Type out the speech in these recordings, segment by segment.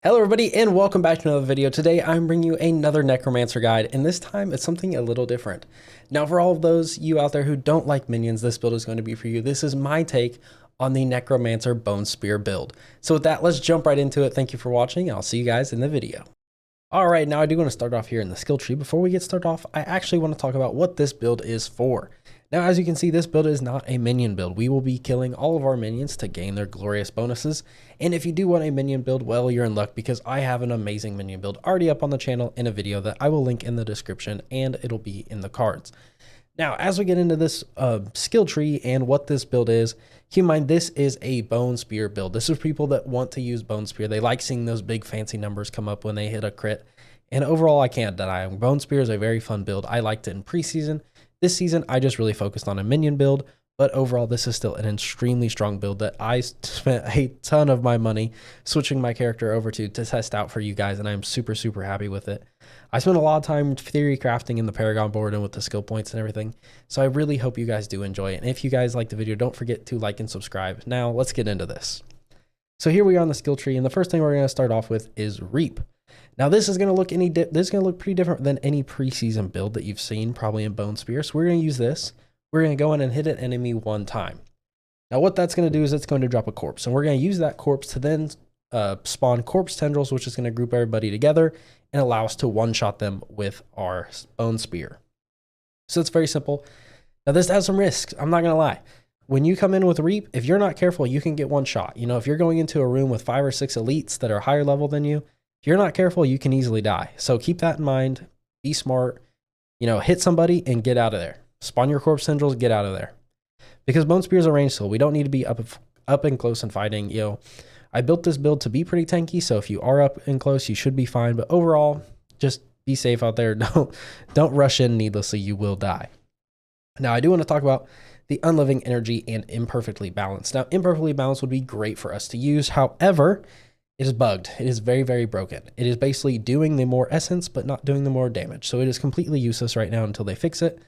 Hello everybody and welcome back to another video. Today I'm bringing you another Necromancer guide, and this time it's something a little different. Now for all of those you out there who don't like minions, this build is going to be for you. This is my take on the Necromancer Bone Spear build. So with that, let's jump right into it. Thank you for watching. I'll see you guys in the video. Alright, now I do want to start off here in the skill tree. Before we get started off, I actually want to talk about what this build is for. Now, as you can see, this build is not a minion build. We will be killing all of our minions to gain their glorious bonuses. And if you do want a minion build, well, you're in luck because I have an amazing minion build already up on the channel in a video that I will link in the description and it'll be in the cards. Now, as we get into this skill tree and what this build is, keep in mind this is a Bone Spear build. This is people that want to use Bone Spear. They like seeing those big fancy numbers come up when they hit a crit. And overall, I can't deny Bone Spear is a very fun build. I liked it in preseason. This season, I just really focused on a minion build, but overall, this is still an extremely strong build that I spent a ton of my money switching my character over to test out for you guys, and I'm super, super happy with it. I spent a lot of time theory crafting in the Paragon Board and with the skill points and everything, so I really hope you guys do enjoy it. And if you guys like the video, don't forget to like and subscribe. Now, let's get into this. So here we are on the skill tree, and the first thing we're going to start off with is Reap. Now this is going to look pretty different than any preseason build that you've seen probably in Bone Spear. So we're going to use this. We're going to go in and hit an enemy one time. Now what that's going to do is it's going to drop a corpse, and we're going to use that corpse to then spawn corpse tendrils, which is going to group everybody together and allow us to one-shot them with our Bone Spear. So it's very simple. Now this has some risks. I'm not going to lie. When you come in with Reap, if you're not careful, you can get one shot. You know, if you're going into a room with 5 or 6 elites that are higher level than you, if you're not careful, you can easily die. So keep that in mind. Be smart. You know, hit somebody and get out of there. Spawn your corpse tendrils, get out of there. Because Bone Spear is a range skill. We don't need to be up and close and fighting. You know, I built this build to be pretty tanky, so if you are up and close, you should be fine. But overall, just be safe out there. Don't rush in needlessly. You will die. Now, I do want to talk about the Unliving Energy and Imperfectly Balanced. Now, Imperfectly Balanced would be great for us to use. However, it is bugged. It is very, very broken. It is basically doing the more essence, but not doing the more damage. So it is completely useless right now until they fix it.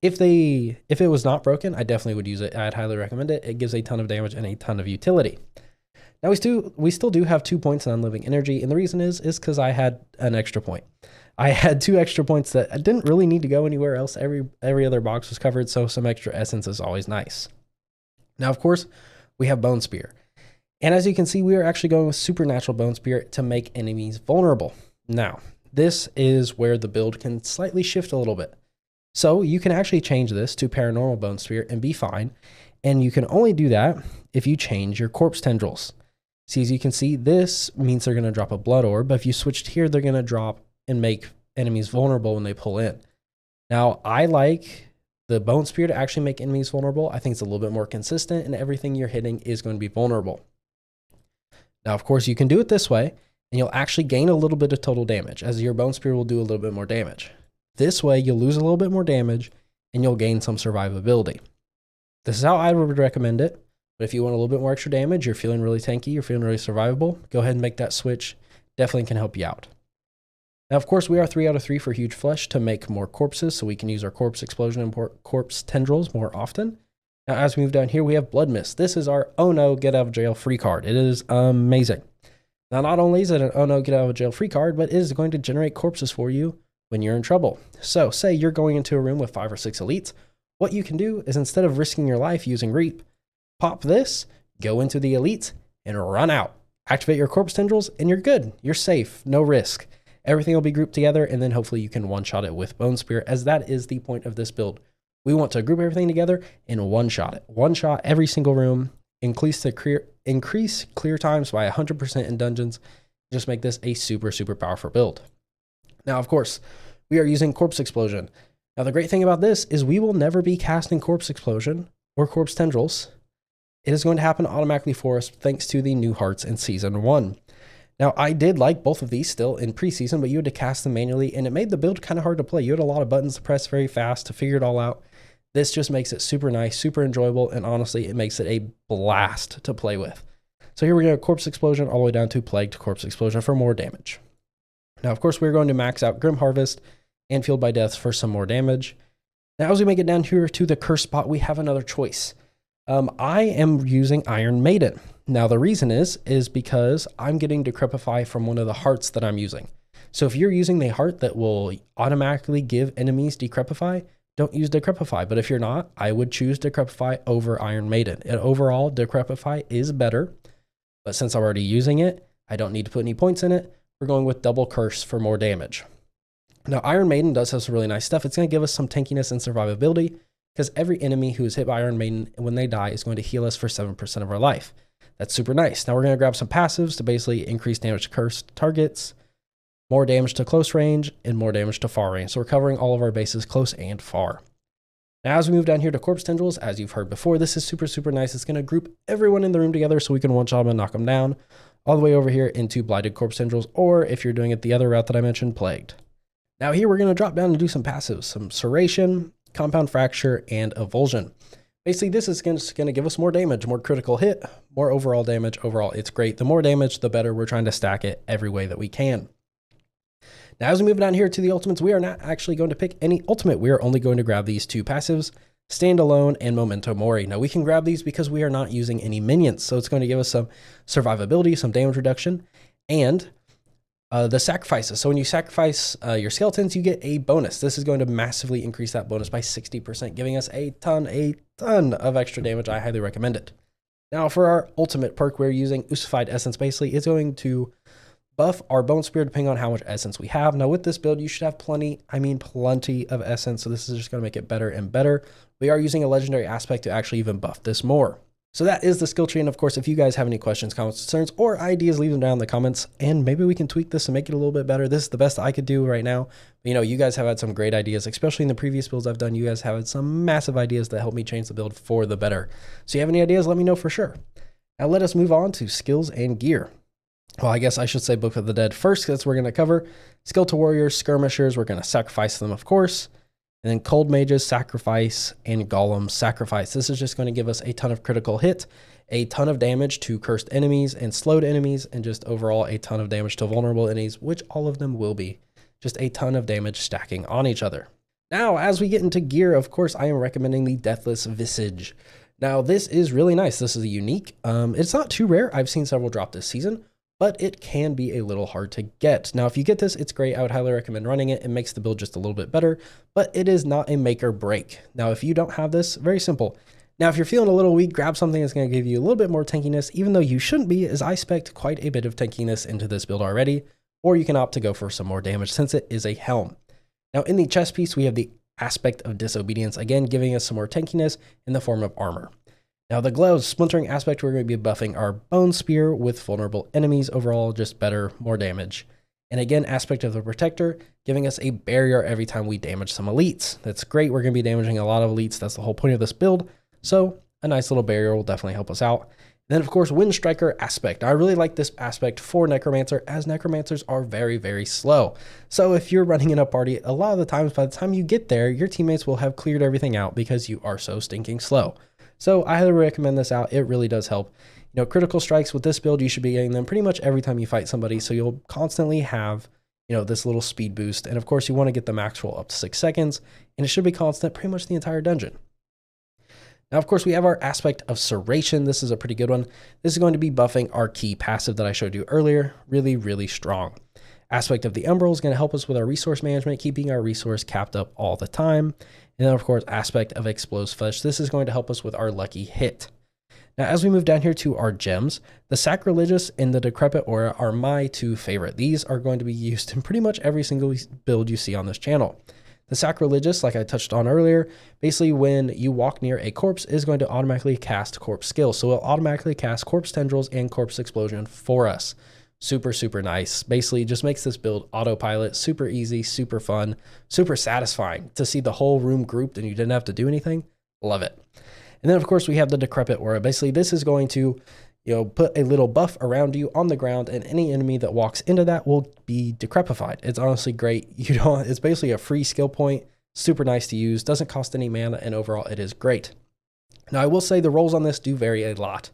If it was not broken, I definitely would use it. I'd highly recommend it. It gives a ton of damage and a ton of utility. Now we still do have 2 points in Unliving Energy, and the reason is because I had an extra point. I had 2 extra points that I didn't really need to go anywhere else. Every other box was covered, so some extra essence is always nice. Now, of course, we have Bone Spear. And as you can see, we are actually going with Supernatural Bone Spear to make enemies vulnerable. Now, this is where the build can slightly shift a little bit. So you can actually change this to Paranormal Bone Spear and be fine. And you can only do that if you change your corpse tendrils. See, as you can see, this means they're going to drop a blood orb, but if you switched here, they're going to drop and make enemies vulnerable when they pull in. Now, I like the Bone Spear to actually make enemies vulnerable. I think it's a little bit more consistent, and everything you're hitting is going to be vulnerable. Now, of course, you can do it this way, and you'll actually gain a little bit of total damage, as your Bone Spear will do a little bit more damage. This way, you'll lose a little bit more damage, and you'll gain some survivability. This is how I would recommend it, but if you want a little bit more extra damage, you're feeling really tanky, you're feeling really survivable, go ahead and make that switch. Definitely can help you out. Now, of course, we are 3 out of 3 for Huge Flesh to make more corpses, so we can use our Corpse Explosion and Corpse Tendrils more often. Now, as we move down here, we have Blood Mist. This is our Oh No, Get Out of Jail free card. It is amazing. Now, not only is it an Oh No, Get Out of Jail free card, but it is going to generate corpses for you when you're in trouble. So, say you're going into a room with 5 or 6 elites. What you can do is, instead of risking your life using Reap, pop this, go into the elites, and run out. Activate your corpse tendrils, and you're good. You're safe. No risk. Everything will be grouped together, and then hopefully you can one-shot it with Bone Spear, as that is the point of this build. We want to group everything together and one-shot it. One-shot every single room, increase clear times by 100% in dungeons. Just make this a super, super powerful build. Now, of course, we are using Corpse Explosion. Now, the great thing about this is we will never be casting Corpse Explosion or Corpse Tendrils. It is going to happen automatically for us thanks to the new hearts in Season 1. Now, I did like both of these still in preseason, but you had to cast them manually, and it made the build kind of hard to play. You had a lot of buttons to press very fast to figure it all out. This just makes it super nice, super enjoyable, and honestly, it makes it a blast to play with. So here we go, Corpse Explosion all the way down to Plagued Corpse Explosion for more damage. Now, of course, we're going to max out Grim Harvest and Fueled by Death for some more damage. Now, as we make it down here to the Curse spot, we have another choice. I am using Iron Maiden. Now the reason is because I'm getting Decrepify from one of the hearts that I'm using. So if you're using the heart that will automatically give enemies Decrepify, don't use Decrepify. But if you're not, I would choose Decrepify over Iron Maiden. And overall, Decrepify is better. But since I'm already using it, I don't need to put any points in it. We're going with Double Curse for more damage. Now, Iron Maiden does have some really nice stuff. It's going to give us some tankiness and survivability, because every enemy who is hit by Iron Maiden, when they die, is going to heal us for 7% of our life. That's super nice. Now we're going to grab some passives to basically increase damage to cursed targets, more damage to close range, and more damage to far range. So we're covering all of our bases close and far. Now as we move down here to Corpse Tendrils, as you've heard before, this is super, super nice. It's going to group everyone in the room together so we can one-shot them and knock them down, all the way over here into Blighted Corpse Tendrils, or if you're doing it the other route that I mentioned, Plagued. Now here we're going to drop down and do some passives, some Serration, Compound Fracture, and Avulsion. Basically, this is going to give us more damage, more critical hit, more overall damage. Overall, it's great. The more damage, the better. We're trying to stack it every way that we can. Now, as we move down here to the ultimates, we are not actually going to pick any ultimate. We are only going to grab these two passives, Standalone and Memento Mori. Now, we can grab these because we are not using any minions, so it's going to give us some survivability, some damage reduction, and the sacrifices. So when you sacrifice your skeletons, you get a bonus. This is going to massively increase that bonus by 60%, giving us a ton of extra damage. I highly recommend it. Now for our ultimate perk, we're using Ossified Essence. Basically, it's going to buff our Bone Spear depending on how much essence we have. Now with this build, you should have plenty of essence. So this is just going to make it better and better. We are using a legendary aspect to actually even buff this more. So that is the skill tree, and of course, if you guys have any questions, comments, concerns, or ideas, leave them down in the comments, and maybe we can tweak this and make it a little bit better. This is the best I could do right now. But, you know, you guys have had some great ideas, especially in the previous builds I've done. You guys have had some massive ideas that help me change the build for the better. So you have any ideas, let me know for sure. Now let us move on to skills and gear. Well, I guess I should say Book of the Dead first, because that's what we're going to cover. Skill to Warriors, Skirmishers, we're going to sacrifice them, of course. And then Cold Mages, Sacrifice, and Golem, Sacrifice. This is just going to give us a ton of critical hit, a ton of damage to cursed enemies and slowed enemies, and just overall a ton of damage to vulnerable enemies, which all of them will be. Just a ton of damage stacking on each other. Now, as we get into gear, of course, I am recommending the Deathless Visage. Now, this is really nice. This is a unique. It's not too rare. I've seen several drop this season, but it can be a little hard to get. Now, if you get this, it's great. I would highly recommend running it. It makes the build just a little bit better, but it is not a make or break. Now, if you don't have this, very simple. Now, if you're feeling a little weak, grab something that's going to give you a little bit more tankiness, even though you shouldn't be, as I spec'd quite a bit of tankiness into this build already, or you can opt to go for some more damage since it is a helm. Now, in the chest piece, we have the Aspect of Disobedience, again, giving us some more tankiness in the form of armor. Now the gloves, Splintering Aspect, we're going to be buffing our Bone Spear with vulnerable enemies. Overall, just better, more damage. And again, Aspect of the Protector, giving us a barrier every time we damage some elites. That's great. We're going to be damaging a lot of elites. That's the whole point of this build. So a nice little barrier will definitely help us out. And then of course, Wind Striker Aspect. I really like this aspect for Necromancer, as Necromancers are very, very slow. So if you're running in a party, a lot of the times by the time you get there, your teammates will have cleared everything out because you are so stinking slow. So I highly recommend this out. It really does help. You know, critical strikes with this build, you should be getting them pretty much every time you fight somebody. So you'll constantly have, you know, this little speed boost. And of course, you want to get the max roll up to 6 seconds, and it should be constant pretty much the entire dungeon. Now, of course, we have our Aspect of Serration. This is a pretty good one. This is going to be buffing our key passive that I showed you earlier. Really, really strong. Aspect of the Umbral is going to help us with our resource management, keeping our resource capped up all the time. And then, of course, Aspect of Explosive Flesh. This is going to help us with our lucky hit. Now, as we move down here to our gems, the Sacrilegious and the Decrepit Aura are my two favorite. These are going to be used in pretty much every single build you see on this channel. The Sacrilegious, like I touched on earlier, basically when you walk near a corpse, is going to automatically cast Corpse Skill. So it'll automatically cast Corpse Tendrils and Corpse Explosion for us. Super, super nice. Basically, just makes this build autopilot, super easy, super fun, super satisfying to see the whole room grouped and you didn't have to do anything. Love it. And then, of course, we have the Decrepit Aura. Basically, this is going to, you know, put a little buff around you on the ground, and any enemy that walks into that will be decrepified. It's honestly great. It's basically a free skill point, super nice to use, doesn't cost any mana, and overall, it is great. Now, I will say the rolls on this do vary a lot.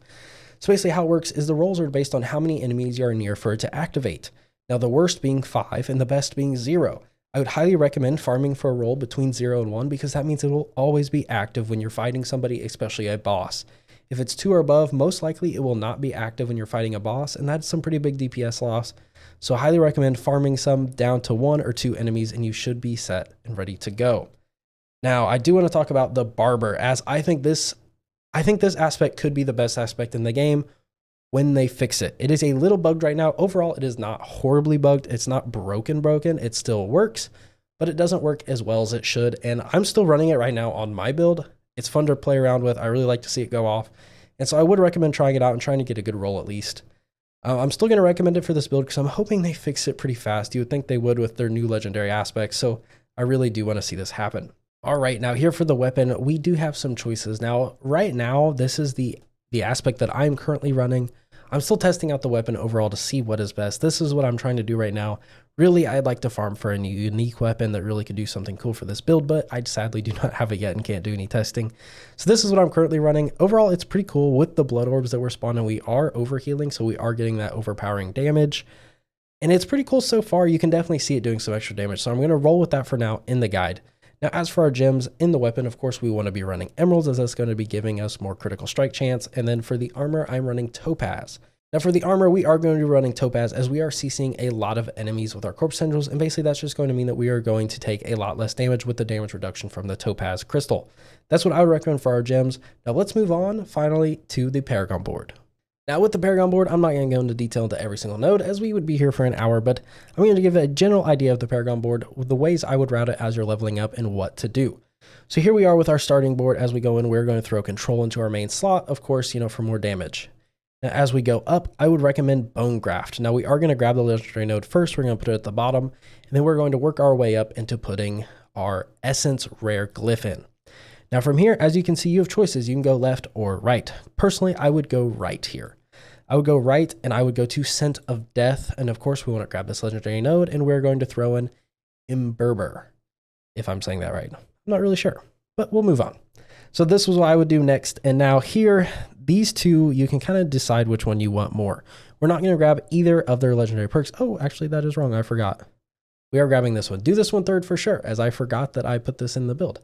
So basically how it works is the rolls are based on how many enemies you are near for it to activate. Now the worst being 5 and the best being 0. I would highly recommend farming for a roll between 0 and 1 because that means it will always be active when you're fighting somebody, especially a boss. If it's 2 or above, most likely it will not be active when you're fighting a boss, and that's some pretty big DPS loss. So I highly recommend farming some down to 1 or 2 enemies, and you should be set and ready to go. Now, I do want to talk about the Barber, as I think this aspect could be the best aspect in the game when they fix it. It is a little bugged right now. Overall, it is not horribly bugged. It's not broken. It still works, but it doesn't work as well as it should. And I'm still running it right now on my build. It's fun to play around with. I really like to see it go off. And so I would recommend trying it out and trying to get a good roll at least. I'm still going to recommend it for this build because I'm hoping they fix it pretty fast. You would think they would with their new legendary aspects. So I really do want to see this happen. All right, now here for the weapon, we do have some choices. Now, right now, this is the aspect that I'm currently running. I'm still testing out the weapon overall to see what is best. This is what I'm trying to do right now. Really, I'd like to farm for a unique weapon that really could do something cool for this build, but I sadly do not have it yet and can't do any testing. So this is what I'm currently running. Overall, it's pretty cool. With the blood orbs that we're spawning, we are overhealing, so we are getting that overpowering damage. And it's pretty cool so far. You can definitely see it doing some extra damage. So I'm going to roll with that for now in the guide. Now, as for our gems in the weapon, of course, we want to be running emeralds, as that's going to be giving us more critical strike chance. And then for the armor, I'm running topaz. Now for the armor, we are going to be running topaz as we are CCing a lot of enemies with our corpse tendrils. And basically that's just going to mean that we are going to take a lot less damage with the damage reduction from the topaz crystal. That's what I would recommend for our gems. Now let's move on finally to the Paragon board. Now with the Paragon board, I'm not going to go into detail into every single node as we would be here for an hour, but I'm going to give a general idea of the Paragon board with the ways I would route it as you're leveling up and what to do. So here we are with our starting board. As we go in, we're going to throw control into our main slot, of course, for more damage. Now, as we go up, I would recommend Bone Graft. Now we are going to grab the legendary node first. We're going to put it at the bottom, and then we're going to work our way up into putting our Essence Rare Glyph in. Now from here, as you can see, you have choices. You can go left or right. Personally, I would go right here. I would go right, and I would go to Scent of Death. And of course, we want to grab this legendary node, and we're going to throw in Imberber, if I'm saying that right. I'm not really sure, but we'll move on. So this was what I would do next. And now here, these two, you can kind of decide which one you want more. We're not going to grab either of their legendary perks. Oh, actually, that is wrong. I forgot. We are grabbing this one. Do this one third for sure, as I forgot that I put this in the build.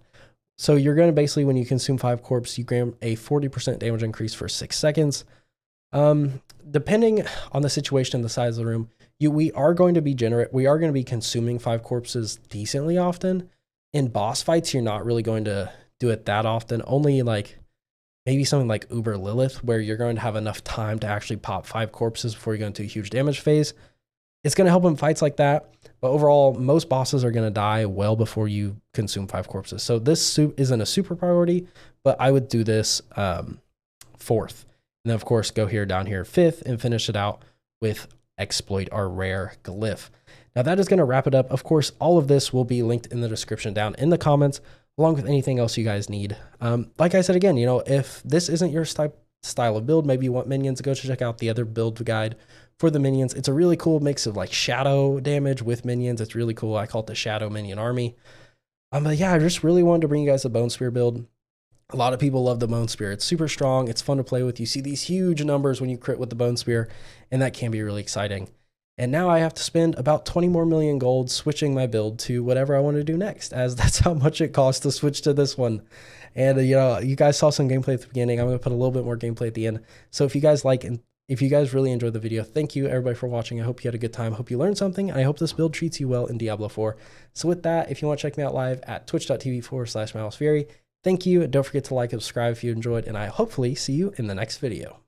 So you're going to basically, when you consume 5 corpse, you grab a 40% damage increase for 6 seconds. Depending on the situation and the size of the room, we are going to be generate. We are going to be consuming 5 corpses decently often. In boss fights, you're not really going to do it that often. Only like maybe something like Uber Lilith, where you're going to have enough time to actually pop 5 corpses before you go into a huge damage phase. It's going to help in fights like that. But overall, most bosses are going to die well before you consume 5 corpses. So this isn't a super priority, but I would do this 4th. And then, of course, go here down here 5th and finish it out with Exploit our Rare Glyph. Now, that is going to wrap it up. Of course, all of this will be linked in the description down in the comments, along with anything else you guys need. Like I said again, if this isn't your style of build, maybe you want minions, go check out the other build guide for the minions. It's a really cool mix of like shadow damage with minions. It's really cool. I call it the Shadow Minion Army. But yeah, I just really wanted to bring you guys a Bone Spear build. A lot of people love the Bone Spear. It's super strong. It's fun to play with. You see these huge numbers when you crit with the Bone Spear, and that can be really exciting. And now I have to spend about 20 more million gold switching my build to whatever I want to do next, as that's how much it costs to switch to this one. And, you guys saw some gameplay at the beginning. I'm going to put a little bit more gameplay at the end. So if you guys like and if you guys really enjoyed the video, thank you everybody for watching. I hope you had a good time. I hope you learned something. And I hope this build treats you well in Diablo 4. So with that, if you want to check me out live at twitch.tv/MileSfury, thank you. Don't forget to like and subscribe if you enjoyed, and I hopefully see you in the next video.